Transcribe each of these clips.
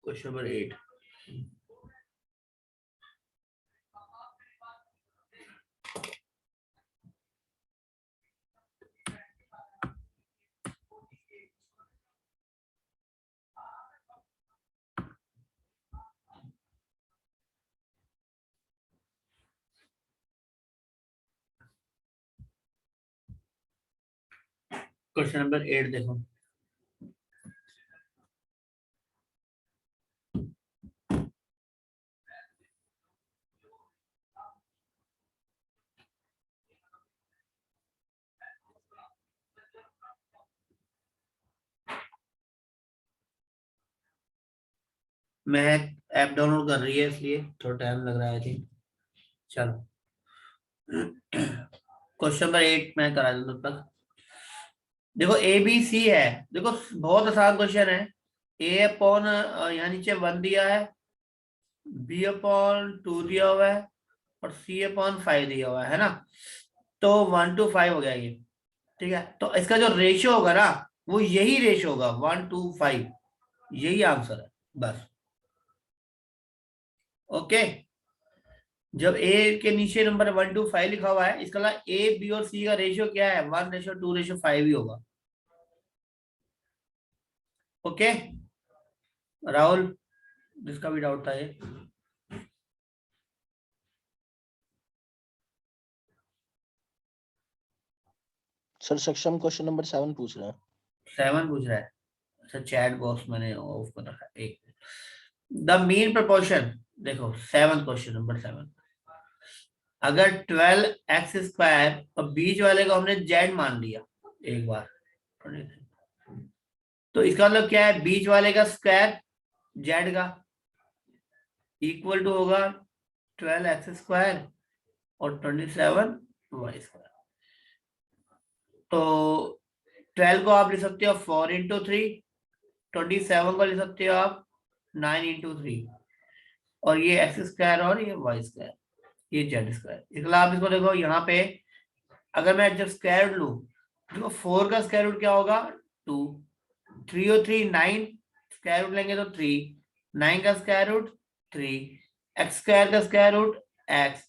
Question number 8। Question number 8 देखो। मैं app download कर रही है इसलिए थोड़ा टाइम लग रहा है जी। चलो क्वेश्चन नंबर 8 मैं करा दूं तब तक। देखो ए बी सी है। देखो बहुत आसान क्वेश्चन है। ए अपॉन यहाँ नीचे 1 दिया है, बी अपॉन 2 दिया हुआ है और सी अपॉन 5 दिया हुआ है ना। तो 1:5 हो गया ये। ठीक है, तो इसका जो रेशियो होगा ना वो यही रेशियो होगा 1:5। यही आंसर है बस। ओके, जब ए के नीचे नंबर 1:5 लिखा हुआ है इसका मतलब ए बी और सी का रेशियो क्या है, 1:2:5 ही होगा। ओके राहुल, जिसका भी डाउट था ये। सर सक्षम क्वेश्चन नंबर 7 पूछ रहा है। 7 पूछ रहा है। अच्छा, चैट बॉक्स मैंने ऑफ कर रखा है। एक द मीन प्रोपोर्शन। देखो 7 क्वेश्चन नंबर 7। अगर 12x² और बीच वाले को हमने z मान लिया एक बार, तो इसका मतलब क्या है, बीच वाले का स्क्वायर z का इक्वल टू होगा 12x² और 27y²। तो 12 को आप लिख सकते हो 4×3, 27 को लिख सकते हो आप 9×3, और ये x² और ये y², ये z²। इसलिए आप इसको देखो यहाँ पे, अगर मैं जब स्क्वायर रूट लू, देखो 4 का स्क्वायर रूट क्या होगा 2, 3 और 3 9, स्क्वायर रूट लेंगे तो 3, 9 का स्क्वायर रूट 3, x² का square root x,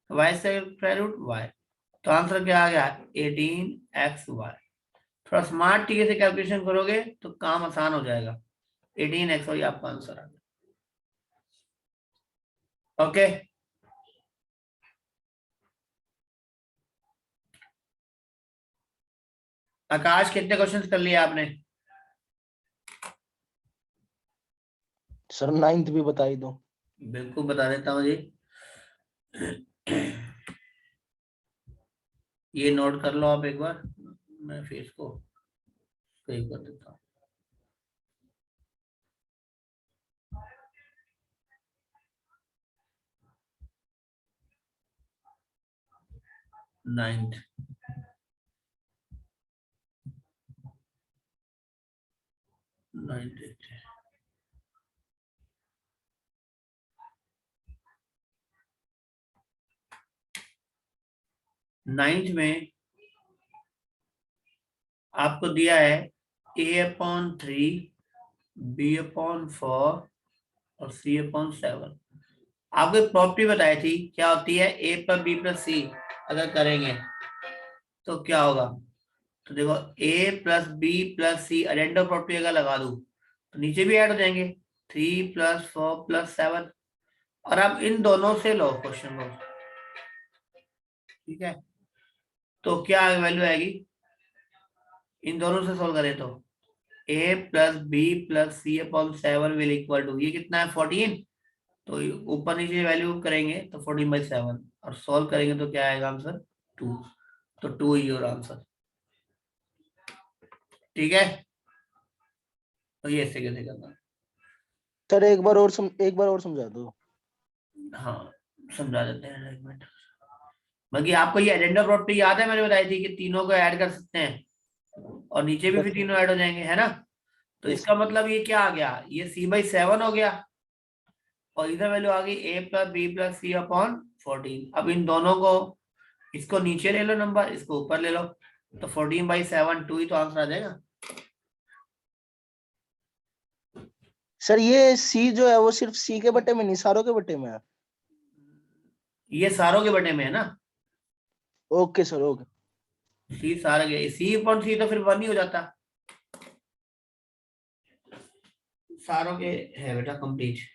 y² root y। तो आंसर क्या आ गया 18xy। थोड़ा स्मार्ट तरीके से कैलकुलेशन करोगे तो काम आसान हो जाएगा। 18xy आपका आंसर आ गया। ओके, आकाश कितने क्वेश्चंस कर लिए आपने? सर 9th भी बता ही दो। बिल्कुल बता देता हूँ जी। ये नोट कर लो आप एक बार, मैं फिर इसको सेव कर देता हूँ। नाइन्थ, नाइन्थ में आपको दिया है a/3, b/4 और c/7। आपको एक प्रॉपर्टी बताई थी, क्या होती है a + b + c अगर करेंगे तो क्या होगा। तो देखो a + b + c अडेंडो प्रॉपर्टी अगर लगा दूं तो नीचे भी ऐड हो जाएंगे, 3 + 4 + 7। और आप इन दोनों से लो क्वेश्चन को, ठीक है। तो क्या वैल्यू आएगी, इन दोनों से सोल्व करें तो a + b + c/7 will equal to, ये कितना है 14। तो ऊपर नीचे वैल्यू करेंगे तो 14/7 और सॉल्व करेंगे तो क्या आएगा आंसर 2। तो 2 ही योर आंसर। ठीक है, तो ये ऐसे कैसे करना है। सर एक बार और समझा दो। हाँ समझा देते हैं, एक मिनट। बाकी आपको ये एडेंडम प्रॉपर्टी याद है, मैंने बताई थी कि तीनों को ऐड कर सकते हैं और नीचे भी फिर तीनों ऐड हो जाएंगे, है ना। तो इसका मतलब ये क्या आ गया, ये c/7 हो गया और इधर वैल्यू आ गई a + b + c/14। अब इन दोनों को, इसको नीचे ले लो नंबर, इसको ऊपर ले लो, तो 14/7 2 ही तो आंसर आ जाएगा। सर ये सी जो है वो सिर्फ सी के बटे में नहीं, सारों के बटे में है। ये सारों के बटे में है ना, ओके सर, ओके। सी सारे के, सी अपॉन सी तो फिर 1 ही हो जाता, सारों के है बेटा कंप्लीट।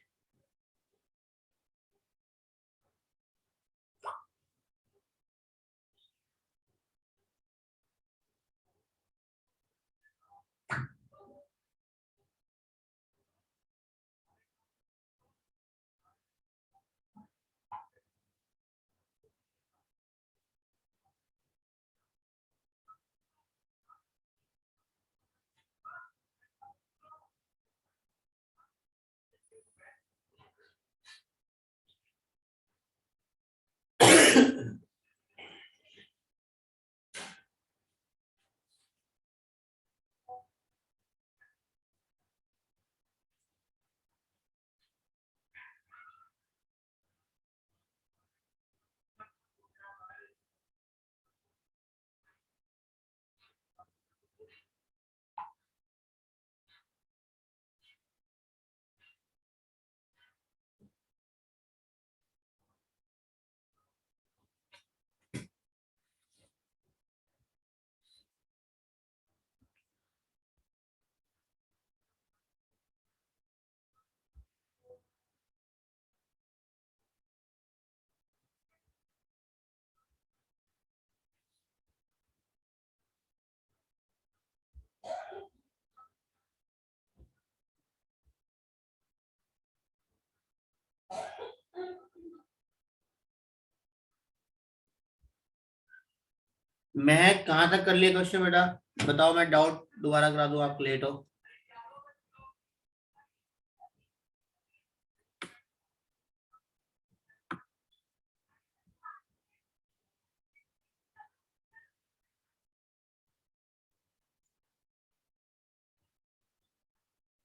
मैं कहाँ तक कर लिया क्वेश्चन बेटा, बताओ, मैं डाउट दोबारा करा दूं, आप लेट हो।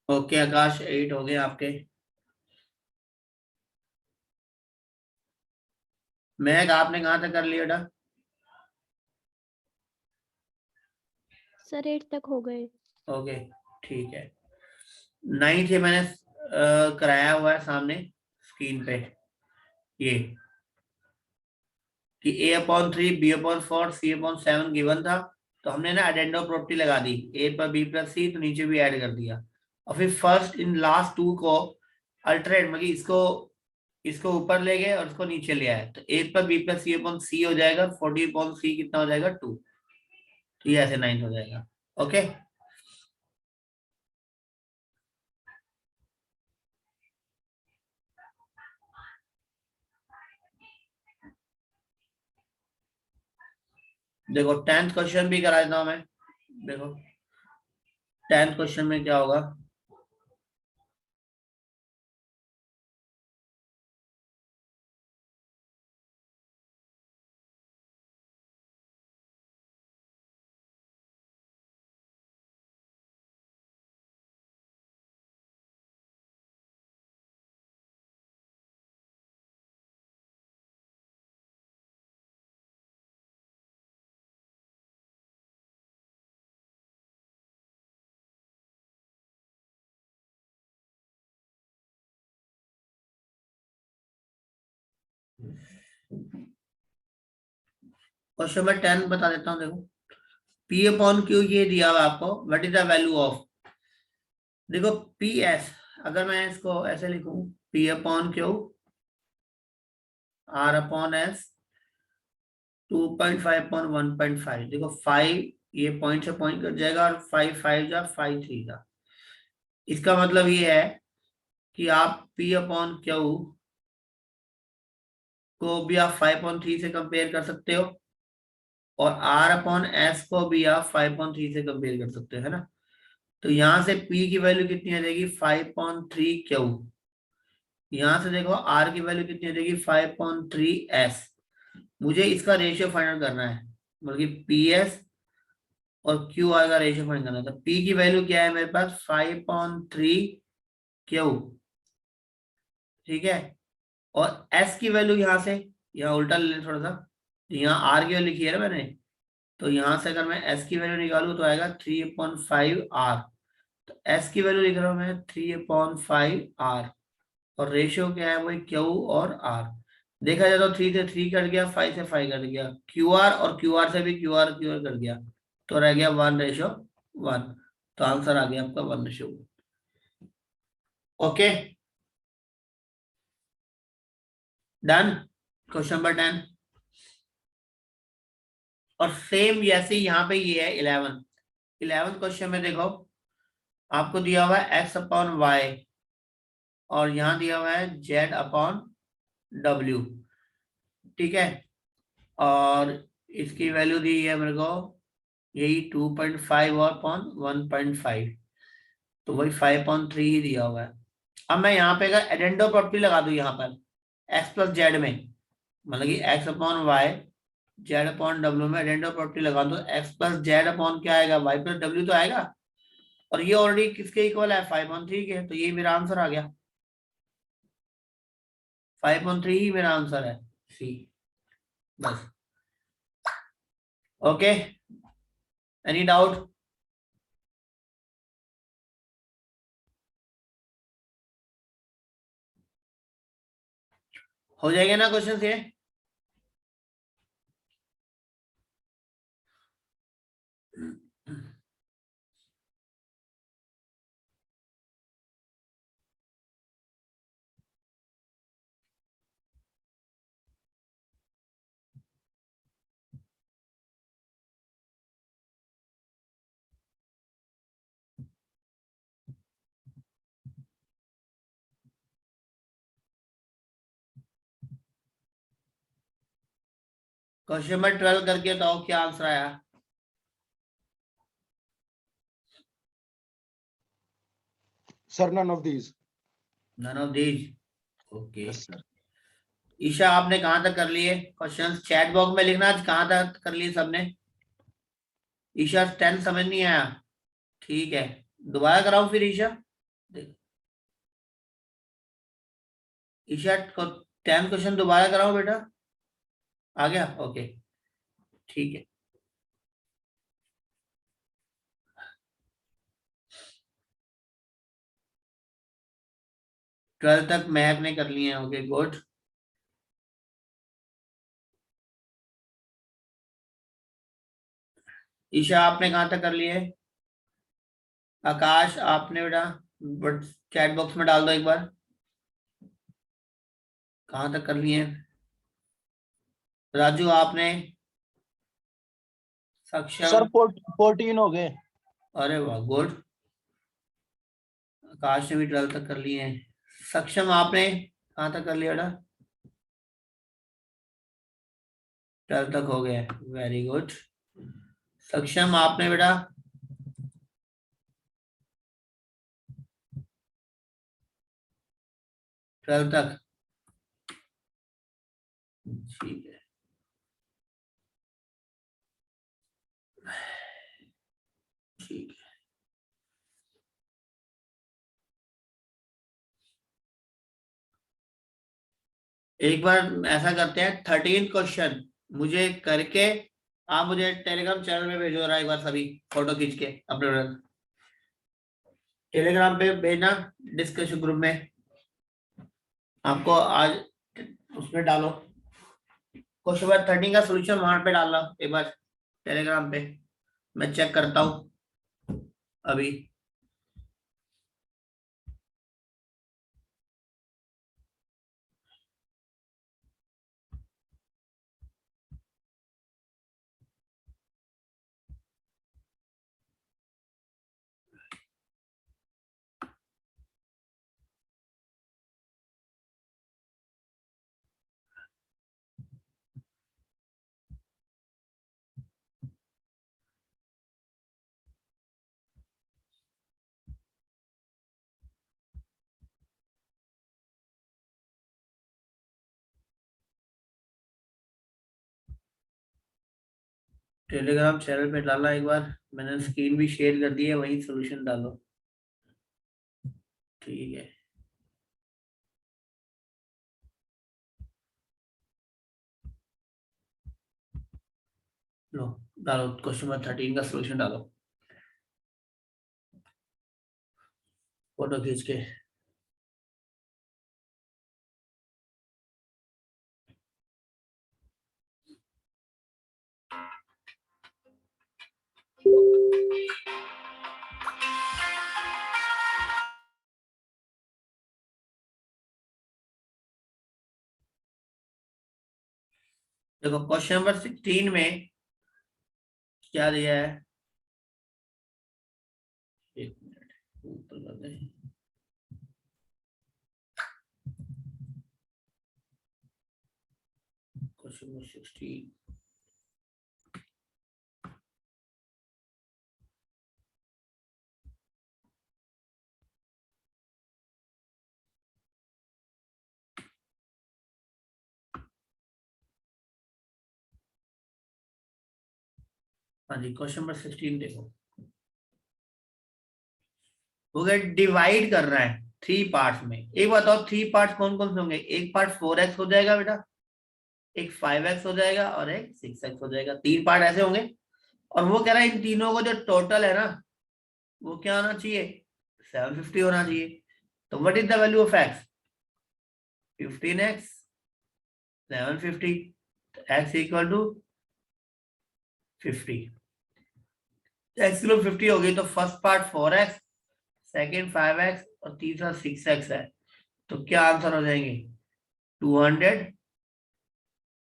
ओके आकाश, 8 हो गए आपके। मैं आपने कहाँ तक कर लिया बेटा? सर 8 तक हो गए। ओके ठीक है। 9th ये मैंने कराया हुआ है सामने स्क्रीन पे, ये कि a upon 3 b upon 4 c upon 7 given था, तो हमने ना एडेंडो प्रॉपर्टी लगा दी, a पर b प्लस c, तो नीचे भी ऐड कर दिया, और फिर फर्स्ट इन लास्ट टू को अल्टरनेट, मतलब इसको इसको ऊपर ले गए और इसको नीचे ले आए, तो a पर b plus c upon c हो जाएगा, 40 अपॉन c कितना हो जाएगा 2, तो ये ऐसे 9 हो जाएगा। ओके देखो 10th क्वेश्चन भी करा देता हूं मैं। देखो 10th क्वेश्चन में क्या होगा, क्वेश्चन नंबर 10 बता देता हूँ। देखो P अपॉन Q ये दिया हुआ आपको, what is the value of, देखो पी एस, अगर मैं इसको ऐसे लिखूं, P upon Q R upon S 2.5 upon 1.5, देखो 5 ये पॉइंट से पॉइंट कट जाएगा, और 5 5 जा 5 3 जा, इसका मतलब ये है कि आप P अपॉन Q को भी आप 5.3 से कंपेयर कर सकते हो, और R अपॉन S को भी आप 5.3 से कंपेयर कर सकते हो, है ना। तो यहां से P की वैल्यू कितनी आ जाएगी 5.3 Q, यहां से देखो R की वैल्यू कितनी आ जाएगी 5.3 S। मुझे इसका रेशियो फाइंड आउट करना है, मतलब कि पी एस और क्यू आर का रेशियो फाइंड करना है। तो पी की वैल्यू क्या है मेरे पास 5.3 क्यू, ठीक है, और एस की वैल्यू यहां से, यहाँ उल्टा ले लें थोड़ा सा, यहाँ आर की वैल्यू लिखी है ना मैंने, तो यहां से अगर मैं एस की वैल्यू निकालू तो आएगा 3.5 आर, तो एस की वैल्यू लिख रहा हूं मैं 3/5 r, और रेशियो क्या है वही क्यू और आर। देखा जाए तो 3 से 3 कट गया, 5 से 5 कट गया, क्यू आर और क्यू आर से भी क्यू आर कट गया, तो रह गया 1:1। तो आंसर आ गया आपका 1:1। Okay, done. Question number 10। और सेम जैसे यहाँ पे ये है 11 क्वेश्चन में देखो, आपको दिया हुआ है x/y, और यहाँ दिया हुआ है z/w। ठीक है, और इसकी वैल्यू दी है मेरे को यही 2.5 और 1.5, तो वही 5.3 ही दिया हुआ है। अब मैं यहाँ पे अगर एडेंडो प्रॉपर्टी लगा दूं यहाँ पर x प्लस जेड में, मतलब कि x/y z/w में एडेंडो प्रॉपर्टी लगा दो, x प्लस जेड अपॉन क्या आएगा, y प्लस w तो आएगा, और ये ऑलरेडी किसके इक्वल है 5.3 के, तो ये मेरा आंसर आ गया। 5.3 ही मेरा आंसर है, सी। बस। Okay, any doubt? हो जाएगा ना क्वेश्चन ये? क्वेश्चन नंबर 12 करके बताओ क्या आंसर आया। Sir none of these. None of these. Okay, yes sir. Isha आपने कहां तक कर लिए क्वेश्चंस? चैट बॉक्स में लिखना आज कहां तक कर लिए सबने। ईशा 10 समझ नहीं आया, ठीक है, दोबारा कराऊं फिर ईशा? ईशा 10 क्वेश्चन दोबारा कराऊं बेटा? आ गया, ओके, ठीक है। ट्वेल्थ तक मैथ ने कर लिए हैं, ओके गुड। ईशा आपने कहां तक कर लिए? आकाश आपने बेटा बट चैट बॉक्स में डाल दो एक बार, कहां तक कर लिए? राजू आपने? सर सक्षम? 14 हो गए। अरे वाह गुड। आकाश ने भी 12 तक कर लिए हैं। सक्षम आपने कहां तक कर लिया बेटा? 12 तक हो गया, वेरी गुड। सक्षम आपने बेटा? 12 तक, ठीक है, ठीक है। एक बार ऐसा करते हैं, 13 क्वेश्चन मुझे करके आप मुझे टेलीग्राम चैनल में भेजो रहा, एक बार सभी फोटो खींच के अपने टेलीग्राम पे भेजना, डिस्कशन ग्रुप में आपको आज उसमें डालो। क्वेश्चन नंबर 13 का सोल्यूशन वहां पे डालना एक बार टेलीग्राम पे, मैं चेक करता हूँ अभी। टेलीग्राम चैनल पे डाला एक बार, मैंने स्क्रीन भी शेयर कर दी है, वही सोल्यूशन डालो, ठीक है। लो डालो, क्वेश्चन नंबर 13 का सोल्यूशन डालो। फोटो खींच के। देखो क्वेश्चन नंबर 16 में क्या दिया है, एक मिनट ऊपर कर दें। क्वेश्चन नंबर 16 हाँ जी, क्वेश्चन नंबर 16 देखो, हो गया डिवाइड कर रहा है 3 पार्ट्स में। एक बताओ 3 पार्ट्स कौन कौन से होंगे। एक पार्ट 4x हो जाएगा बेटा, एक 5x हो जाएगा और एक 6x हो जाएगा। 3 पार्ट ऐसे होंगे और वो कह रहा है इन तीनों को जो टोटल है ना वो क्या होना चाहिए, 750 होना चाहिए। तो what is the value of x, 15x 750, x equal to 50। x kilo 50 हो गई तो first part 4x, second 5x और तीसरा 6x है। तो क्या आंसर हो जाएंगे 200,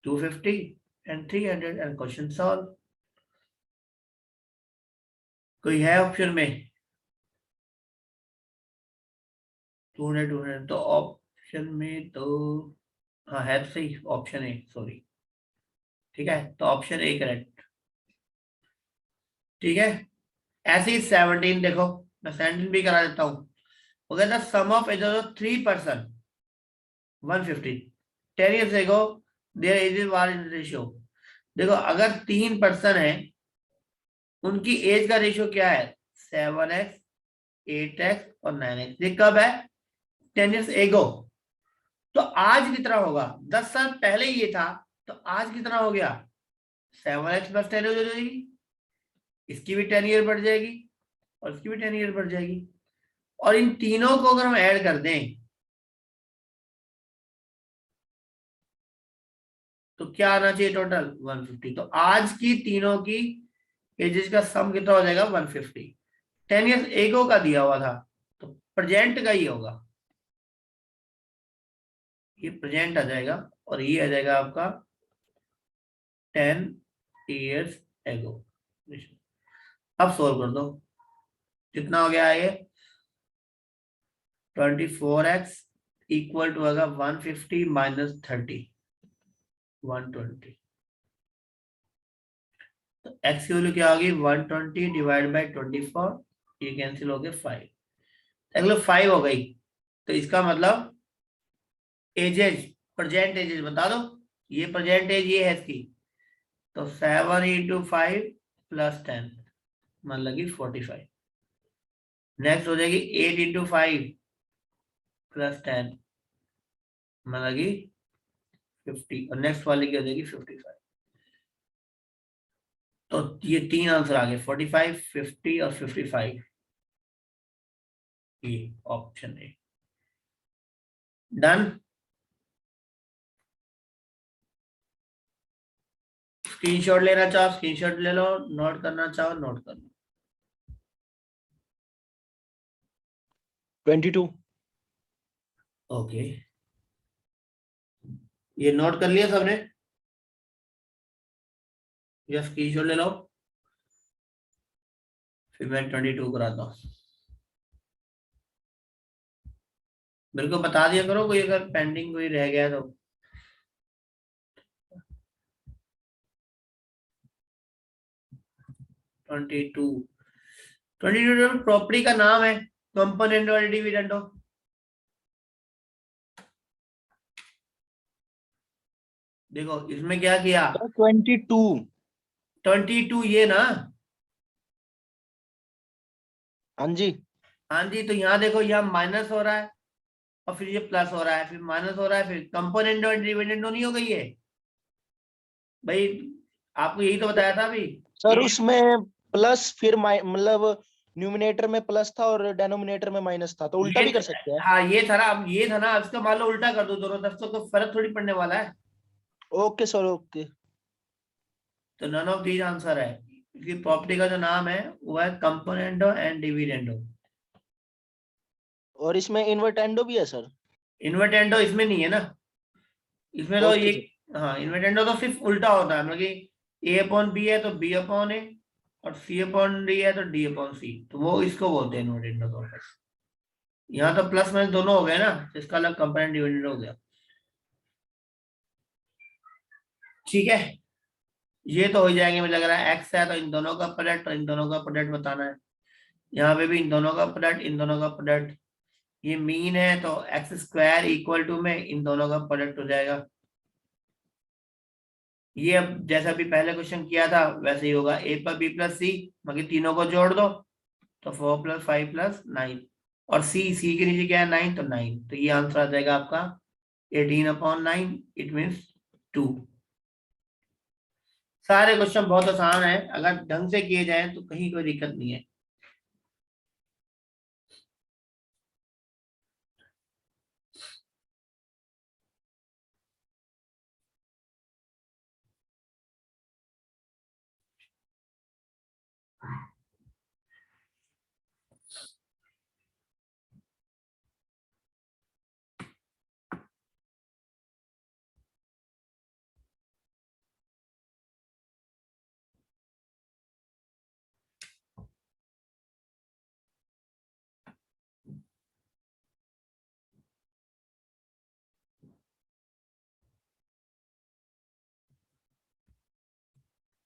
250 एंड 300 एंड क्वेश्चन सॉल्व। कोई है ऑप्शन में 200 200, तो ऑप्शन में तो हाँ है तो सही, ऑप्शन ए, सॉरी, ठीक है, तो ऑप्शन ए करेक्ट। ठीक है, ऐसे ही 17 देखो, मैं 17 भी करा देता हूँ। Okay, the sum of ages of 3 person 150 10 years ago their ages were in ratio। देखो अगर 3 पर्सन है उनकी एज का रेशियो क्या है 7x 8x और 9x। ये कब है 10 years ago। तो आज कितना होगा, 10 साल पहले ये था तो आज कितना हो गया 7x + 10 हो जाएगी, इसकी भी 10 ईयर बढ़ जाएगी और इसकी भी 10 ईयर बढ़ जाएगी। और इन तीनों को अगर हम ऐड कर दें तो क्या आना चाहिए टोटल 150। तो आज की तीनों की एजेस का सम कितना हो जाएगा 150। 10 ईयर्स एगो का दिया हुआ था तो प्रेजेंट का ही होगा, ये प्रेजेंट आ जाएगा और ये आ जाएगा आपका 10 ईयर्स एगो। अब सोल्व कर दो, कितना हो गया ये 24x इक्वल टू होगा 150 माइनस 30 120। तो x की वैल्यू क्या होगी 120 डिवाइड बाई 24, ये कैंसिल हो गया 5, अगले 5 हो गई। तो इसका मतलब एजेज प्रेजेंट एजेज बता दो, ये प्रेजेंट एज ये है इसकी, तो 7 × 5 + 10 मान लगी 45। नेक्स्ट हो जाएगी 8 × 5 + 10 मान लगी 50 और नेक्स्ट वाले की हो जाएगी 55। तो ये 3 आंसर आ गए 45 50 और 55, ये ऑप्शन है डन। स्क्रीनशॉट लेना चाहो स्क्रीनशॉट ले लो, नोट करना चाहो नोट कर लो। 22। ओके, ये नोट कर लिया सबने, या स्क्रीनशॉट ले लो, फिर मैं 22 कराता हूँ। मेरे को बता दिया करो कोई अगर पेंडिंग कोई रह गया तो। 22 प्रॉपर्टी का नाम है कंपोनेंट और डिविडेंड हो। देखो इसमें क्या किया 22 ये ना, हाँ जी हाँ जी, तो यहाँ देखो यहाँ माइनस हो रहा है और फिर ये प्लस हो रहा है, फिर माइनस हो रहा है, फिर कंपोनेंट और डिविडेंड नहीं हो गई है भाई, आपको यही तो बताया था अभी। सर, उसमें प्लस फिर मतलब न्यूमिनेटर में प्लस था और डेनोमिनेटर में माइनस था, तो उल्टा भी कर सकते हैं। हाँ ये था ना, अब ये था ना, अब इसका मान लो उल्टा कर दो दोनों तरफ, तो फर्क थोड़ी पड़ने वाला है। Okay sir, okay. तो नन ऑफ दीज आंसर है। इसकी प्रॉपर्टी का जो नाम है वो है कंपोनेंडो एंड डिविडेंडो। और इसमें इन्वर्टेंडो भी है सर? इन्वर्टेंडो इसमें नहीं है ना, इसमें तो ओके ये, सर। हाँ इन्वर्टेंडो तो सिर्फ उल्टा होता है, मतलब कि ए अपॉन बी है तो बी अपॉन ए, और सी अपॉन डी है तो डी अपॉन सी, तो वो इसको बोलते हैं इन्वर्टेंडो तो। यहाँ तो प्लस माइनस दोनों हो गए ना, तो इसका अलग कंपोनेंट डिविडेंड हो गया। ठीक है, ये तो हो जाएंगे, मुझे लग रहा है एक्स है तो इन दोनों का प्रोडक्ट और इन दोनों का प्रोडक्ट बताना है। यहाँ पे भी इन दोनों का प्रोडक्ट, इन दोनों का प्रोडक्ट। ये मीन है तो एक्स स्क्वायर इक्वल टू में इन दोनों का प्रोडक्ट हो जाएगा। ये अब जैसा भी पहले क्वेश्चन किया था वैसे ही होगा, ए पर बी प्लस सी, बाकी तीनों को जोड़ दो तो 4 + 5 + 9, और सी के नीचे क्या है 9, तो 9, तो ये आंसर आ जाएगा आपका 18/9, इट मीन्स 2। सारे क्वेश्चन बहुत आसान है, अगर ढंग से किए जाए तो कहीं कोई दिक्कत नहीं है।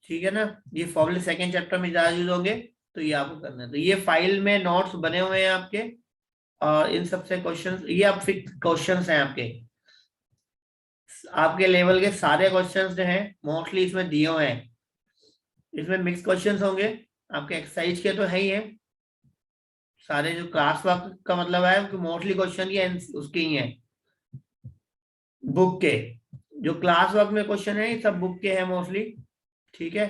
ठीक है ना, ये फॉर्मूले सेकंड चैप्टर में ज्यादा यूज होंगे, तो ये आपको करना है। तो ये फाइल में नोट्स बने हुए हैं आपके, और इन सबसे क्वेश्चंस, ये आप फिक्स क्वेश्चंस हैं आपके, आपके लेवल के सारे क्वेश्चंस जो हैं मोस्टली इसमें दिए हुए हैं। इसमें मिक्स क्वेश्चंस होंगे आपके, एक्सरसाइज के तो है ही है सारे, जो क्लास वर्क का मतलब है कि मोस्टली क्वेश्चन ये उसके ही हैं, बुक के। जो क्लास वर्क में क्वेश्चन है ये सब बुक के हैं मोस्टली। ठीक है,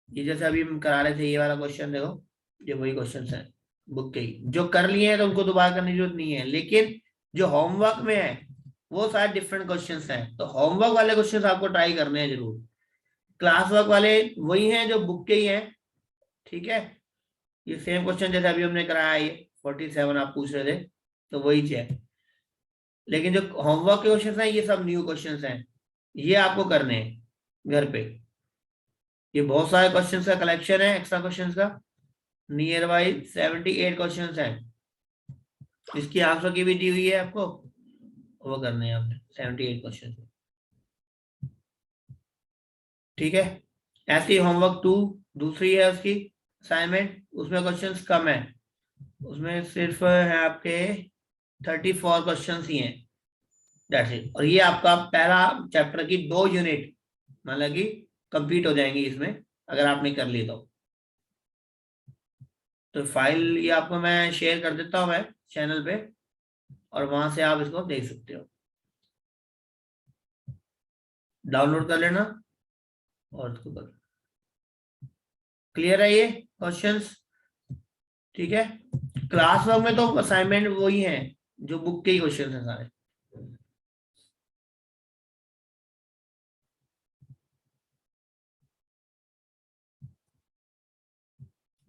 ये जैसे अभी हम करा रहे थे ये वाला क्वेश्चन देखो, ये वही क्वेश्चन है बुक के ही, जो कर लिए हैं तो उनको दोबारा करने की जरूरत नहीं है, लेकिन जो होमवर्क में है वो सारे डिफरेंट क्वेश्चंस हैं, तो होमवर्क वाले क्वेश्चंस आपको ट्राई करने हैं जरूर। क्लास वर्क वाले वही हैं जो बुक के ही हैं। ठीक है, ये सेम क्वेश्चन जैसे अभी हमने कराया, ये 47 आप पूछ रहे थे, तो वही है, लेकिन जो होमवर्क के क्वेश्चन हैं ये सब न्यू क्वेश्चन हैं, ये आपको करने हैं घर पे। ये बहुत सारे क्वेश्चंस का कलेक्शन है, एक्स्ट्रा क्वेश्चंस का, नियर बाई 78 क्वेश्चंस हैं। इसकी आंसर की भी दी हुई है आपको, वो करने हैं आपने 78 क्वेश्चन। ठीक है, ऐसी होमवर्क 2 दूसरी है उसकी असाइनमेंट, उसमें क्वेश्चंस कम है, उसमें सिर्फ है आपके 34 क्वेश्चंस ही हैं, दैट्स इट। और ये आपका पहला चैप्टर की 2 यूनिट मतलब कि कंप्लीट हो जाएंगी इसमें, अगर आपने कर ली तो फाइल ये आपको मैं शेयर कर देता हूँ मैं चैनल पे, और वहां से आप इसको देख सकते हो, डाउनलोड कर लेना और इसको कर। क्लियर है ये क्वेश्चंस? ठीक है, क्लास वर्क में तो असाइनमेंट वही है जो बुक के ही क्वेश्चन है सारे।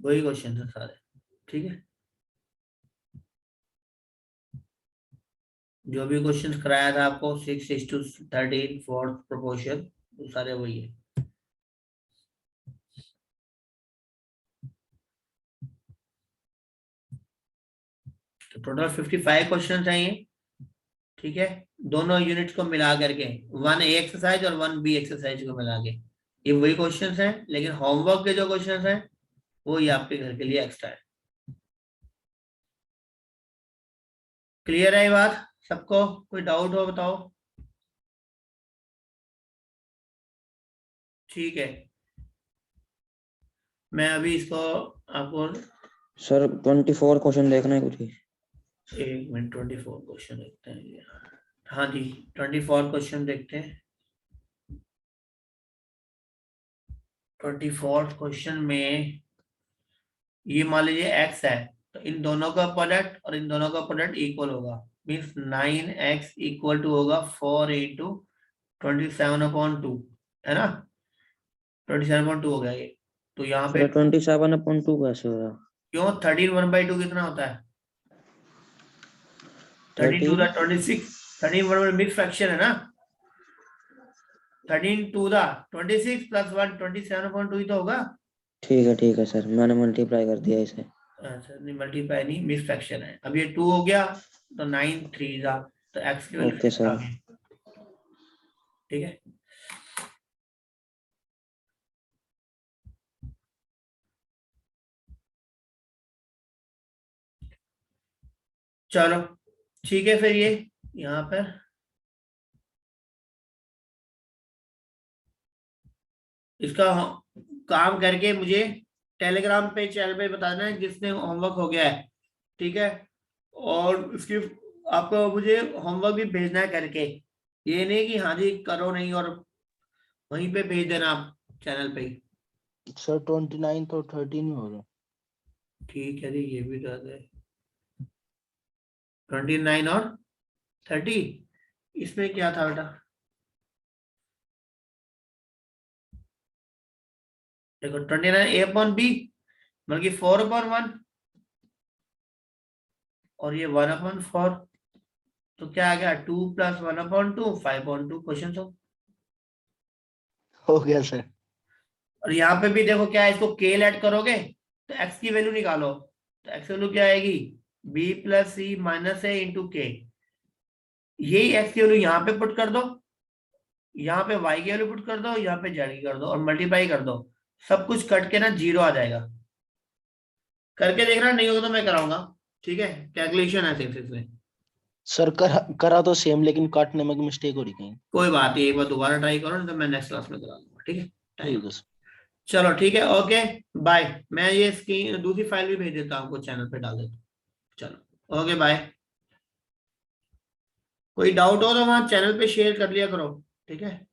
वही क्वेश्चन है सारे। ठीक है, जो भी क्वेश्चन कराया था आपको 6:13 फोर्थ प्रोपोर्शन, वो सारे वही है। तो टोटल 55 क्वेश्चन चाहिए। ठीक है, दोनों यूनिट्स को मिला करके, 1A एक्सरसाइज और 1B एक्सरसाइज को मिला के, ये वही क्वेश्चंस हैं, लेकिन होमवर्क के जो क्वेश्चंस हैं वो ये आपके घर के लिए एक्स्ट्रा है। क्लियर है ये बात सबको? कोई डाउट हो बताओ। ठीक है, मैं अभी इसको आपको सर 24 क्वेश्चन देखना है कुछ ही। 1 मिनट, 24 क्वेश्चन देखते हैं। हाँ जी, 24 क्वेश्चन देखते हैं। 24 क्वेश्चन में ये मान लीजिए x है, तो इन दोनों का प्रोडक्ट और इन दोनों का प्रोडक्ट इक्वल होगा, मीन्स 9x इक्वल टू होगा 4 इंटू 27/2, है ना, 27/2 हो गया ये। तो यहाँ पे सर 27/2 कैसे हो रहा? क्यों 13 1/2 कितना होता है? 13 टू 26, 13 1 मिक्स फ्रैक्शन है ना, 13 टू 26 प्लस 1 27/2 ही तो होगा। ठीक है सर, मैंने मल्टीप्लाई कर दिया इसे। अच्छा नहीं, मल्टीप्लाई नहीं, मिक्स फ्रैक्शन है। अब ये 2 हो गया तो 9 3 तो x की वैल्यू ओके सर। ठीक है। चलो ठीक है, फिर ये यहाँ पर इसका काम करके मुझे टेलीग्राम पे चैनल पे बताना है जिसने होमवर्क हो गया है, ठीक है। और इसकी आपको मुझे होमवर्क भी भेजना है करके, ये नहीं कि हाँ जी करो नहीं और वहीं पे भेज देना आप चैनल पे ही। सर 29 और 13 हो रहे। ठीक है जी, ये भी कर दे 29 और 30, इसमें क्या था बेटा? देखो 29 a/b मतलब कि 4/1 और ये 1/4, तो क्या आ गया 2 + 1/2 5/2 क्वेश्चन हो गया सर। और यहाँ पे भी देखो क्या है, इसको k ऐड करोगे तो x की वैल्यू निकालो, तो x की वैल्यू क्या आएगी b + c - a × k। यही x की वैल्यू यहाँ पे पुट कर दो, यहाँ पे y की वैल्यू पुट कर दो, यहाँ पे z की कर दो और मल्टीप्लाई कर दो, सब कुछ कट के ना 0 आ जाएगा। करके देखना, नहीं होगा तो मैं कराऊंगा, ठीक है, कैलकुलेशन है सिर्फ इसमें। सर करा तो सेम, लेकिन काटने में मिस्टेक हो रही कहीं। कोई बात नहीं, एक बार दोबारा ट्राई करो, नहीं तो मैं नेक्स्ट क्लास में करा दूंगा, ठीक है। ठीक है सर। चलो ठीक है, ओके बाय। मैं ये इसकी दूसरी फाइल भी भेज देता हूँ, आपको चैनल पे डाल देता हूँ। चलो ओके बाय। कोई डाउट हो तो वहां चैनल पे शेयर कर लिया करो, ठीक है।